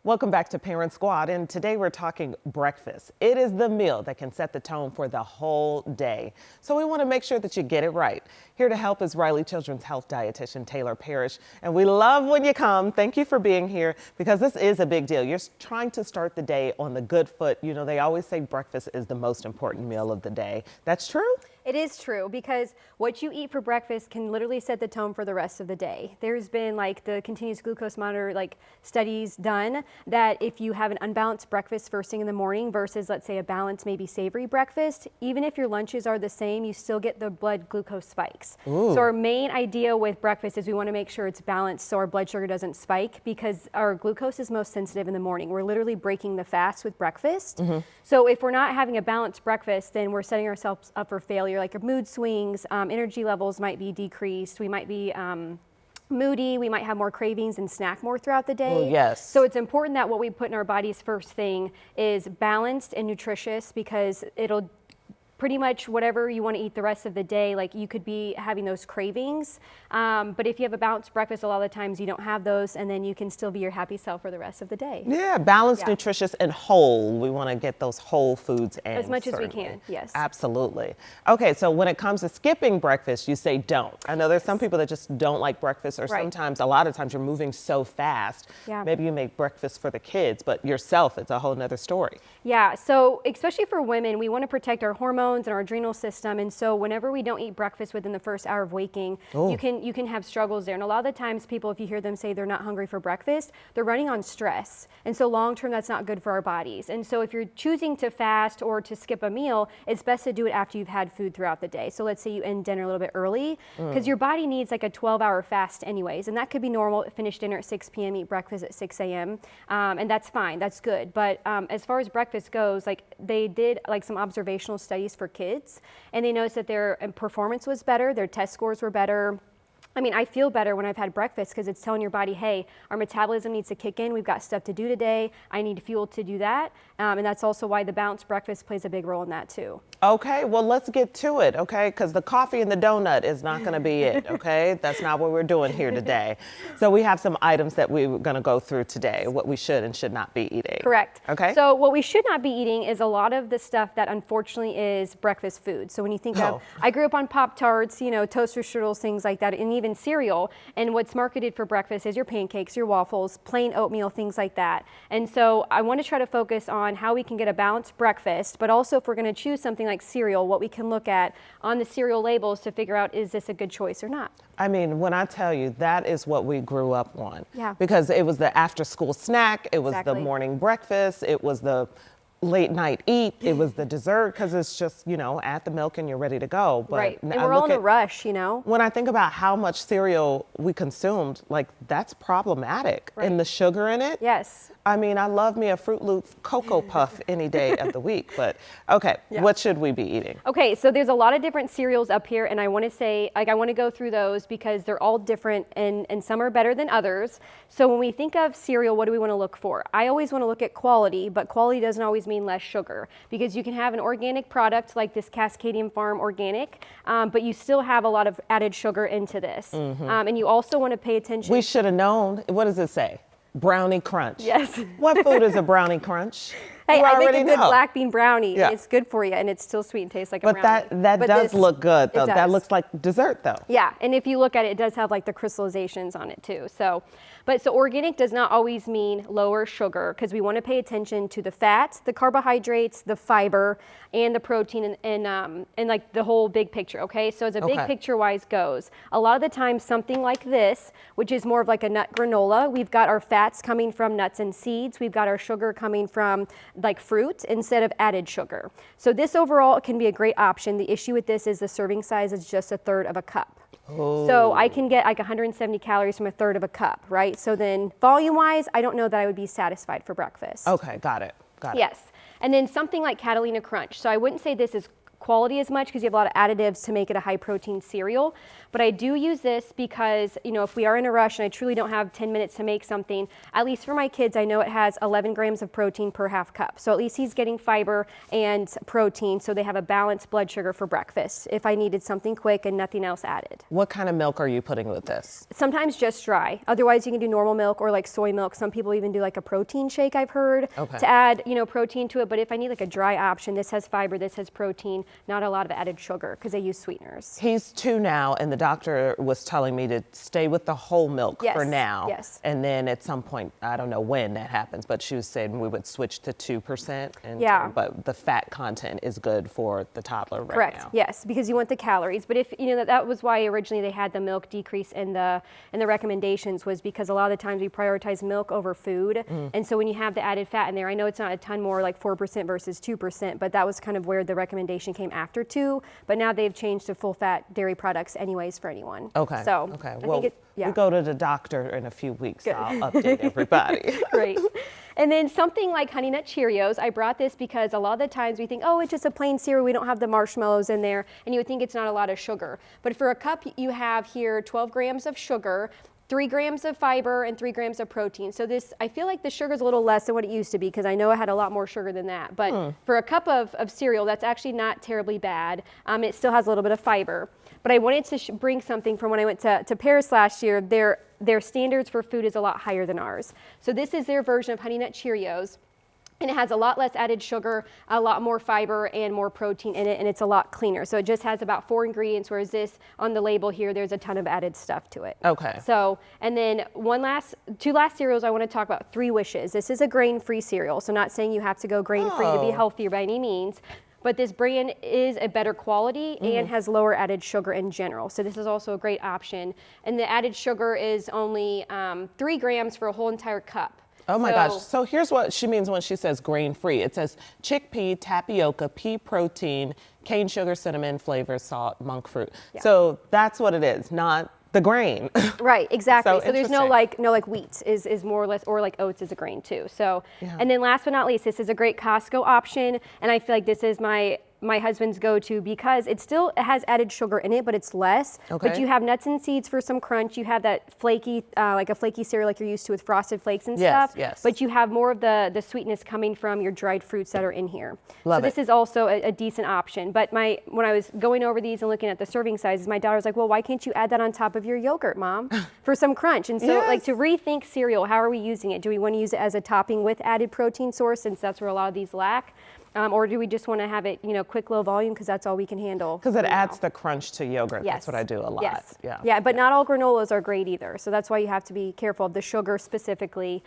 Welcome back to Parent Squad, and today we're talking breakfast. It is the meal that can set the tone for the whole day. So we want to make sure that you get it right. Here to help is Riley Children's Health Dietitian Taylor Parrish, and we love when you come. Thank you for being here because this is a big deal. You're trying to start the day on the good foot. You know, they always say breakfast is the most important meal of the day. That's true? It is true because what you eat for breakfast can literally set the tone for the rest of the day. There's been like the continuous glucose monitor studies done that if you have an unbalanced breakfast first thing in the morning versus let's say a balanced maybe savory breakfast, even if your lunches are the same, you still get the blood glucose spikes. Ooh. So our main idea with breakfast is we want to make sure it's balanced so our blood sugar doesn't spike because our glucose is most sensitive in the morning. We're literally breaking the fast with breakfast. So if we're not having a balanced breakfast, then we're setting ourselves up for failure. Like our mood swings, energy levels might be decreased. We might be moody. We might have more cravings and snack more throughout the day. Oh, yes. So it's important that what we put in our bodies first thing is balanced and nutritious because it'll pretty much whatever you want to eat the rest of the day, like you could be having those cravings. But if you have a balanced breakfast, a lot of the times you don't have those and then you can still be your happy self for the rest of the day. Yeah, balanced, nutritious, and whole. We want to get those whole foods in. As much certainly. as we can, yes. Absolutely. Okay, so when it comes to skipping breakfast, you say don't. I know there's some people that just don't like breakfast or sometimes, a lot of times you're moving so fast. Yeah. Maybe you make breakfast for the kids, but yourself, it's a whole nother story. Yeah, so especially for women, we want to protect our hormones and our adrenal system. And so whenever we don't eat breakfast within the first hour of waking, you can have struggles there. And a lot of the times people, if you hear them say they're not hungry for breakfast, they're running on stress. And so long term, that's not good for our bodies. And so if you're choosing to fast or to skip a meal, it's best to do it after you've had food throughout the day. So let's say you end dinner a little bit early because your body needs like a 12-hour fast anyways. And that could be normal. Finish dinner at 6 p.m., eat breakfast at 6 a.m. And that's fine. That's good. But as far as breakfast goes, like they did like some observational studies for kids and they noticed that their performance was better, their test scores were better. I mean, I feel better when I've had breakfast because it's telling your body, hey, our metabolism needs to kick in. We've got stuff to do today. I need fuel to do that. And that's also why the balanced breakfast plays a big role in that too. Okay, well, let's get to it, okay? Because the coffee and the donut is not going to be it, okay? That's not what we're doing here today. So we have some items that we're going to go through today, what we should and should not be eating. Correct. Okay. So what we should not be eating is a lot of the stuff that unfortunately is breakfast food. So when you think of, I grew up on Pop-Tarts, you know, toaster strudels, things like that, and even cereal. And what's marketed for breakfast is your pancakes, your waffles, plain oatmeal, things like that. And so I want to try to focus on how we can get a balanced breakfast, but also if we're going to choose something like cereal, what we can look at on the cereal labels to figure out, is this a good choice or not? I mean, when I tell you, that is what we grew up on. Yeah. Because it was the after school snack, it was the morning breakfast, it was the late night eat, it was the dessert, because it's just, you know, add the milk and you're ready to go. But and we're all in a rush, you know? When I think about how much cereal we consumed, like that's problematic. And the sugar in it. Yes. I mean, I love me a Fruit Loop Cocoa Puff any day of the week, but okay, what should we be eating? Okay, so there's a lot of different cereals up here, and I want to say, like, I want to go through those because they're all different and some are better than others. So when we think of cereal, what do we want to look for? I always want to look at quality, but quality doesn't always mean less sugar because you can have an organic product like this Cascadian Farm Organic, but you still have a lot of added sugar into this. And you also want to pay attention. We should have known. What does it say? Brownie Crunch. Yes. What food is a Brownie Crunch? Hey, I make a good black bean brownie. Yeah. And it's good for you, and it's still sweet and tastes like a brownie. But that does look good, though. That looks like dessert, though. Yeah, and if you look at it, it does have like the crystallizations on it too. So organic does not always mean lower sugar because we want to pay attention to the fats, the carbohydrates, the fiber, and the protein, and like the whole big picture. Okay, so as a big picture wise goes, a lot of the time something like this, which is more of like a nut granola, we've got our fats coming from nuts and seeds. We've got our sugar coming from like fruit instead of added sugar. So this overall can be a great option. The issue with this is the serving size is just a third of a cup. So I can get like 170 calories from a third of a cup, right? So then volume-wise, I don't know that I would be satisfied for breakfast. Okay, got it. Yes. And then something like Catalina Crunch. So I wouldn't say this is quality as much because you have a lot of additives to make it a high protein cereal. But I do use this because, you know, if we are in a rush and I truly don't have 10 minutes to make something, at least for my kids, I know it has 11 grams of protein per half cup. So at least he's getting fiber and protein, so they have a balanced blood sugar for breakfast if I needed something quick and nothing else added. What kind of milk are you putting with this? Sometimes just dry. Otherwise, you can do normal milk or like soy milk. Some people even do like a protein shake, I've heard, to add, you know, protein to it. But if I need like a dry option, this has fiber, this has protein, not a lot of added sugar because they use sweeteners. He's 2 now, and the doctor was telling me to stay with the whole milk for now. Yes. And then at some point, I don't know when that happens, but she was saying we would switch to 2%. But the fat content is good for the toddler right now. Correct. Yes, because you want the calories. But if you know that was why originally they had the milk decrease in the recommendations, was because a lot of the times we prioritize milk over food. And so when you have the added fat in there, I know it's not a ton more, like 4% versus 2%, but that was kind of where the recommendation came after 2. But now they've changed to full fat dairy products anyways for anyone. Okay. So okay. I Well, think we go to the doctor in a few weeks. Good. So I'll update everybody. Great. And then something like Honey Nut Cheerios, I brought this because a lot of the times we think, oh, it's just a plain cereal, we don't have the marshmallows in there, and you would think it's not a lot of sugar. But for a cup, you have here 12 grams of sugar, 3 grams of fiber, and 3 grams of protein. So this, I feel like the sugar is a little less than what it used to be because I know it had a lot more sugar than that. But for a cup of cereal, that's actually not terribly bad. It still has a little bit of fiber. But I wanted to bring something from when I went to Paris last year. Their standards for food is a lot higher than ours. So this is their version of Honey Nut Cheerios. And it has a lot less added sugar, a lot more fiber, and more protein in it, and it's a lot cleaner. So it just has about 4 ingredients, whereas this, on the label here, there's a ton of added stuff to it. Okay. So, and then two last cereals I want to talk about, 3 Wishes. This is a grain-free cereal, so not saying you have to go grain-free to be healthier by any means. But this brand is a better quality and has lower added sugar in general. So this is also a great option. And the added sugar is only 3 grams for a whole entire cup. Oh my gosh. So here's what she means when she says grain-free. It says chickpea, tapioca, pea protein, cane sugar, cinnamon, flavor, salt, monk fruit. Yeah. So that's what it is, not the grain. Right, exactly. So there's no like wheat is more or less, or like oats is a grain too. So, and then last but not least, this is a great Costco option. And I feel like this is my husband's go-to because it has added sugar in it, but it's less. Okay. But you have nuts and seeds for some crunch. You have that flaky, like a flaky cereal like you're used to with Frosted Flakes and stuff. Yes. But you have more of the sweetness coming from your dried fruits that are in here. So this is also a decent option. But when I was going over these and looking at the serving sizes, my daughter was like, well, why can't you add that on top of your yogurt, Mom, for some crunch? And so like to rethink cereal, how are we using it? Do we want to use it as a topping with added protein source, since that's where a lot of these lack? Or do we just want to have it, quick, low volume because that's all we can handle? Because it adds the crunch to yogurt. Yes. That's what I do a lot. Yes. Yeah, but not all granolas are great either. So that's why you have to be careful of the sugar specifically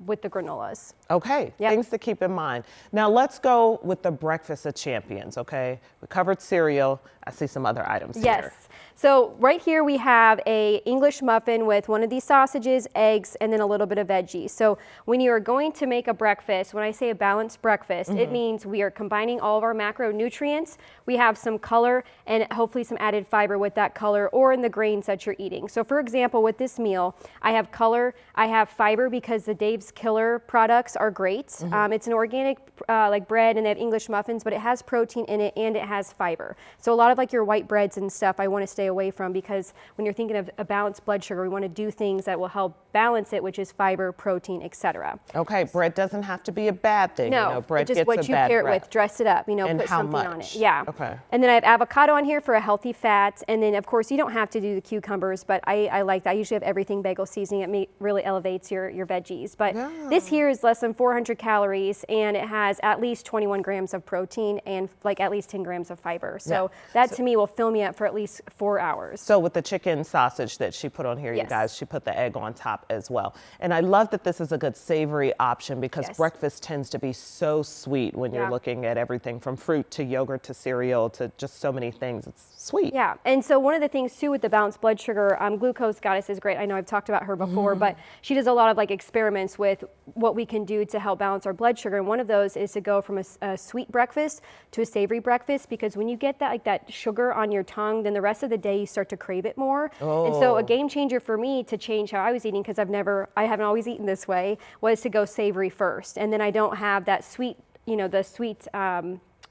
with the granolas. Okay, things to keep in mind. Now let's go with the breakfast of champions, okay? We covered cereal. I see some other items here. Yes. So right here we have a English muffin with one of these sausages, eggs, and then a little bit of veggies. So when you are going to make a breakfast, when I say a balanced breakfast, it means we are combining all of our macronutrients. We have some color and hopefully some added fiber with that color or in the grains that you're eating. So for example, with this meal, I have color, I have fiber because the Dave's Killer products are great. It's an organic like bread, and they have English muffins, but it has protein in it and it has fiber. So a lot of like your white breads and stuff I want to stay away from, because when you're thinking of a balanced blood sugar, we want to do things that will help balance it, which is fiber, protein, etc. Okay, bread doesn't have to be a bad thing. No, bread just gets what a you bad pair it rep. with, dress it up, And put how something much? on it. Yeah. Okay. And then I have avocado on here for a healthy fat, and then of course you don't have to do the cucumbers, but I like that. I usually have everything bagel seasoning. It really elevates your veggies. But this here is less than 400 calories, and it has at least 21 grams of protein and like at least 10 grams of fiber. So that to me will fill me up for at least 4 hours. So with the chicken sausage that she put on here, you guys, she put the egg on top as well. And I love that this is a good savory option, because breakfast tends to be so sweet when you're looking at everything from fruit to yogurt to cereal to just so many things. It's sweet. Yeah, and so one of the things too with the balanced blood sugar, Glucose Goddess is great. I know I've talked about her before, but she does a lot of like experiments with what we can do to help balance our blood sugar. And one of those is to go from a sweet breakfast to a savory breakfast, because when you get that sugar on your tongue, then the rest of the day you start to crave it more. And so a game changer for me to change how I was eating, because I haven't always eaten this way, was to go savory first. And then I don't have that sweet, the sweet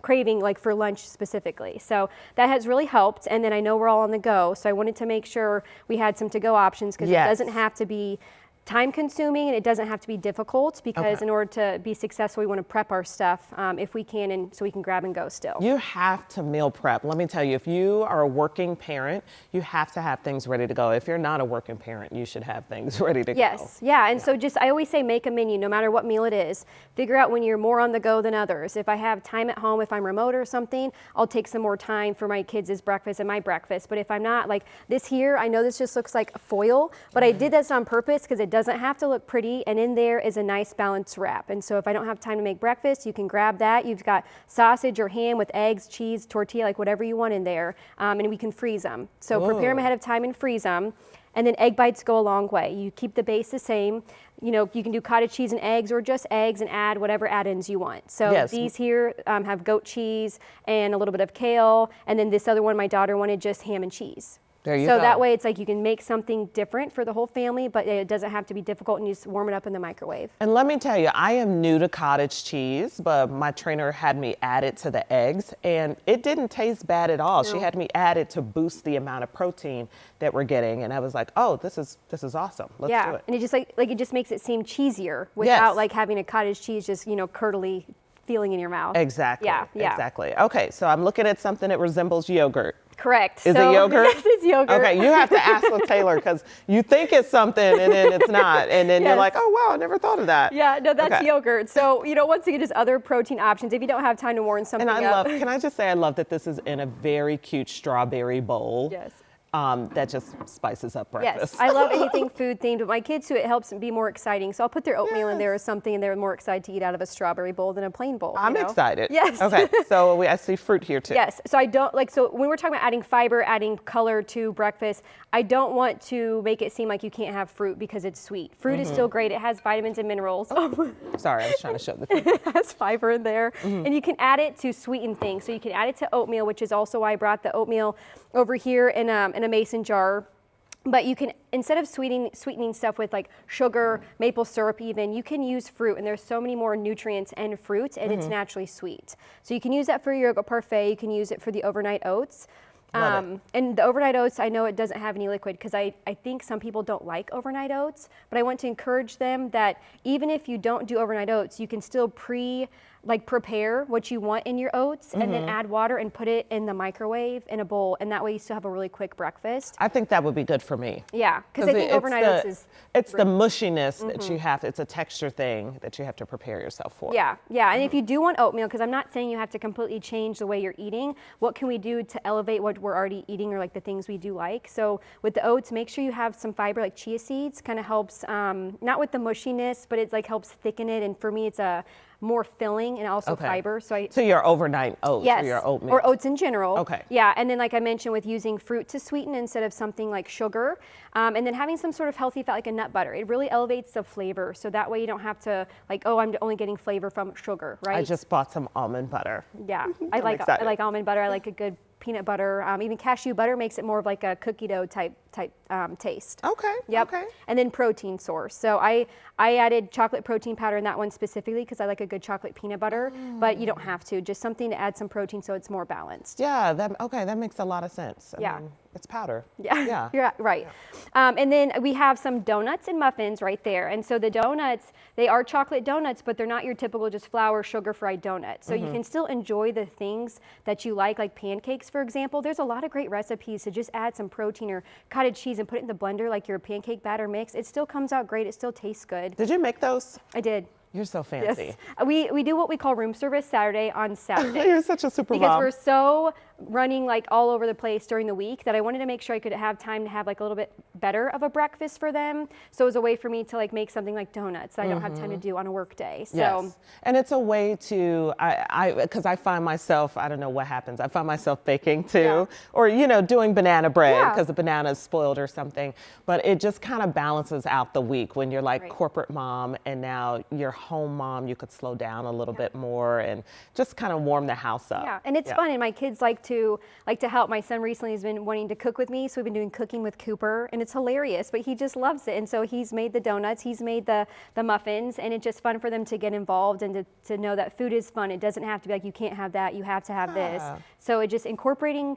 craving like for lunch specifically. So that has really helped. And then I know we're all on the go, so I wanted to make sure we had some to-go options, because Yes. it doesn't have to be time consuming and it doesn't have to be difficult, because in order to be successful, we want to prep our stuff if we can, and so we can grab and go still. You have to meal prep. Let me tell you, if you are a working parent, you have to have things ready to go. If you're not a working parent, you should have things ready to go. Yes, yeah, and so just, I always say make a menu, no matter what meal it is. Figure out when you're more on the go than others. If I have time at home, if I'm remote or something, I'll take some more time for my kids' breakfast and my breakfast. But if I'm not, like this here, I know this just looks like foil, but I did this on purpose because it doesn't have to look pretty, and in there is a nice balanced wrap. And so if I don't have time to make breakfast, you can grab that. You've got sausage or ham with eggs, cheese, tortilla, like whatever you want in there, and we can freeze them. So prepare them ahead of time and freeze them. And then egg bites go a long way. You keep the base the same. You know, you can do cottage cheese and eggs, or just eggs, and add whatever add-ins you want. So these here have goat cheese and a little bit of kale, and then this other one my daughter wanted just ham and cheese. There you go. So that way it's like you can make something different for the whole family, but it doesn't have to be difficult, and you just warm it up in the microwave. And let me tell you, I am new to cottage cheese, but my trainer had me add it to the eggs, and it didn't taste bad at all. No. She had me add it to boost the amount of protein that we're getting, and I was like, oh, this is awesome. Let's do it. And it just like it just makes it seem cheesier without like having a cottage cheese just, you know, curdly feeling in your mouth. Exactly. Yeah. Exactly. Okay, so I'm looking at something that resembles yogurt. Correct. Is it yogurt? Yes, it's yogurt. Okay, you have to ask with Taylor, because you think it's something and then it's not. And then you're like, oh, wow, I never thought of that. Yeah, no, that's yogurt. So, you know, once again, just other protein options if you don't have time to warm something up. Can I just say, I love that this is in a very cute strawberry bowl. Yes. That just spices up breakfast. Yes, I love anything food themed, but my kids too, it helps them be more exciting. So I'll put their oatmeal in there or something, and they're more excited to eat out of a strawberry bowl than a plain bowl. I'm excited. Yes. Okay, so I see fruit here too. Yes, so I don't so when we're talking about adding fiber, adding color to breakfast, I don't want to make it seem like you can't have fruit because it's sweet. Fruit is still great. It has vitamins and minerals. Sorry, I was trying to show the food. It has fiber in there. And you can add it to sweeten things. So you can add it to oatmeal, which is also why I brought the oatmeal over here in a mason jar. But you can, instead of sweetening stuff with like sugar, maple syrup even, you can use fruit, and there's so many more nutrients in fruit, and it's naturally sweet. So you can use that for your yogurt parfait, you can use it for the overnight oats. And the overnight oats, I know it doesn't have any liquid, because I think some people don't like overnight oats, but I want to encourage them that even if you don't do overnight oats, you can still prepare what you want in your oats, and then add water and put it in the microwave in a bowl, and that way you still have a really quick breakfast. I think that would be good for me. Yeah, because I think overnight oats is... It's the mushiness that you have, it's a texture thing that you have to prepare yourself for. Yeah, and if you do want oatmeal, because I'm not saying you have to completely change the way you're eating, what can we do to elevate what we're already eating, or like the things we do like? So with the oats, make sure you have some fiber, like chia seeds, kind of helps, not with the mushiness, but it's like helps thicken it, and for me it's a more filling and also fiber. So your overnight oats, yes, or your oatmeal. or oats in general. Okay. Yeah, and then like I mentioned, with using fruit to sweeten instead of something like sugar, and then having some sort of healthy fat like a nut butter. It really elevates the flavor, so that way you don't have to like, oh, I'm only getting flavor from sugar, right? I just bought some almond butter. Yeah, I like almond butter. I like a good peanut butter. Even cashew butter makes it more of like a cookie dough type taste. Okay. Yep. Okay. And then protein source. So I added chocolate protein powder in that one specifically because I like a good chocolate peanut butter, but you don't have to. Just something to add some protein so it's more balanced. Yeah. That makes a lot of sense. I mean, it's powder. Yeah. You're right. Yeah. And then we have some donuts and muffins right there. And so the donuts, they are chocolate donuts, but they're not your typical just flour, sugar fried donut. So you can still enjoy the things that you like pancakes, for example. There's a lot of great recipes to just add some protein or cottage cheese and put it in the blender like your pancake batter mix. It still comes out great. It still tastes good. Did you make those? I did. You're so fancy. Yes. We do what we call room service Saturday on Saturday. You're such a super because mom. We're so running like all over the place during the week that I wanted to make sure I could have time to have like a little bit better of a breakfast for them. So it was a way for me to like make something like donuts that I don't have time to do on a work day. So yes. And it's a way to, because I find myself, I don't know what happens, I find myself baking too, or doing banana bread because the banana is spoiled or something. But it just kind of balances out the week when you're like corporate mom and now you're home mom. You could slow down a little bit more and just kind of warm the house up. Yeah, and it's fun, and my kids like to to help. My son recently has been wanting to cook with me, so we've been doing cooking with Cooper, and it's hilarious, but he just loves it. And so he's made the donuts, he's made the muffins, and it's just fun for them to get involved and to know that food is fun. It doesn't have to be like, you can't have that, you have to have this. So it just incorporating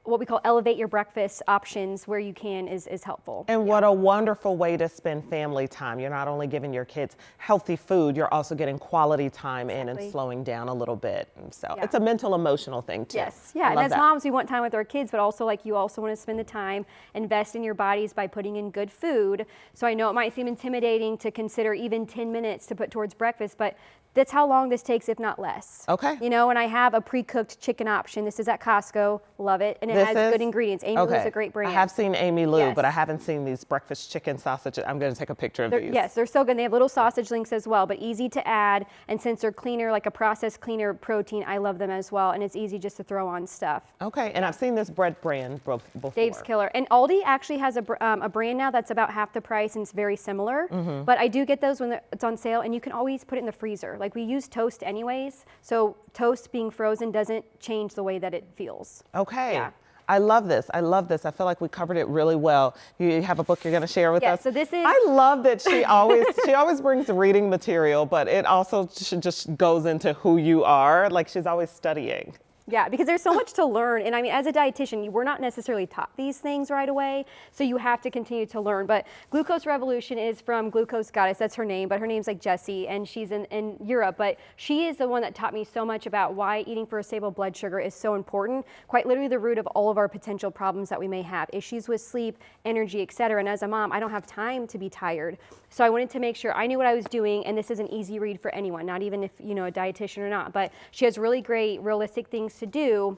what we call elevate your breakfast options where you can is helpful. And what a wonderful way to spend family time. You're not only giving your kids healthy food, you're also getting quality time in and slowing down a little bit. And so it's a mental, emotional thing too. Yes, yeah, and as moms, we want time with our kids, but also you also want to spend the time, invest in your bodies by putting in good food. So I know it might seem intimidating to consider even 10 minutes to put towards breakfast, but that's how long this takes, if not less. Okay. You know, and I have a pre-cooked chicken option. This is at Costco. Love it. And it has good ingredients. Amy Lou's a great brand. I have seen Amy Lou, but I haven't seen these breakfast chicken sausages. I'm going to take a picture of these. Yes, they're so good. They have little sausage links as well, but easy to add. And since they're cleaner, like a processed cleaner protein, I love them as well. And it's easy just to throw on stuff. Okay. And I've seen this bread brand before. Dave's Killer. And Aldi actually has a brand now that's about half the price, and it's very similar. But I do get those when it's on sale, and you can always put it in the freezer. Like, we use toast anyways, so toast being frozen doesn't change the way that it feels. Okay. Yeah. I love this. I love this. I feel like we covered it really well. You have a book you're going to share with us? So this is... I love that she always brings reading material, but it also just goes into who you are. Like, she's always studying. Yeah, because there's so much to learn. And I mean, as a dietitian, we're not necessarily taught these things right away. So you have to continue to learn. But Glucose Revolution is from Glucose Goddess. That's her name, but her name's like Jessie, and she's in Europe. But she is the one that taught me so much about why eating for a stable blood sugar is so important. Quite literally the root of all of our potential problems that we may have. Issues with sleep, energy, etc. And as a mom, I don't have time to be tired. So I wanted to make sure I knew what I was doing, and this is an easy read for anyone, not even if, you know, a dietitian or not. But she has really great, realistic things to do,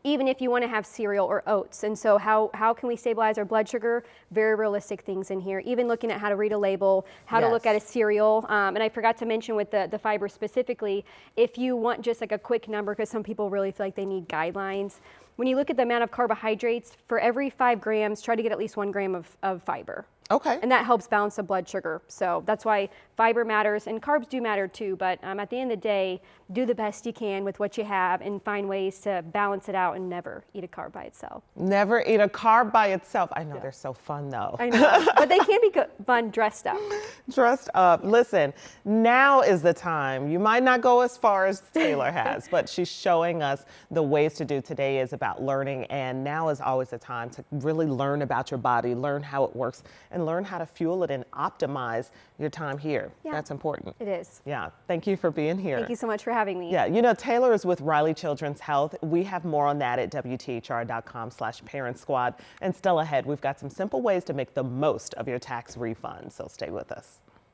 even if you want to have cereal or oats. And so how can we stabilize our blood sugar? Very realistic things in here. Even looking at how to read a label, how to look at a cereal. And I forgot to mention with the fiber specifically, if you want just like a quick number, because some people really feel like they need guidelines. When you look at the amount of carbohydrates, for every 5 grams, try to get at least 1 gram of fiber. Okay. And that helps balance the blood sugar. So that's why fiber matters, and carbs do matter too. But at the end of the day, do the best you can with what you have and find ways to balance it out and never eat a carb by itself. Never eat a carb by itself. I know they're so fun though. I know, but they can be fun dressed up. Dressed up. Listen, now is the time. You might not go as far as Taylor has, but she's showing us the ways to do. Today is about learning, and now is always the time to really learn about your body, learn how it works, and learn how to fuel it and optimize your time here. Yeah, that's important. It is. Yeah. Thank you for being here. Thank you so much for having me. Yeah. You know, Taylor is with Riley Children's Health. We have more on that at WTHR.com/Parent Squad. And still ahead, we've got some simple ways to make the most of your tax refund. So stay with us.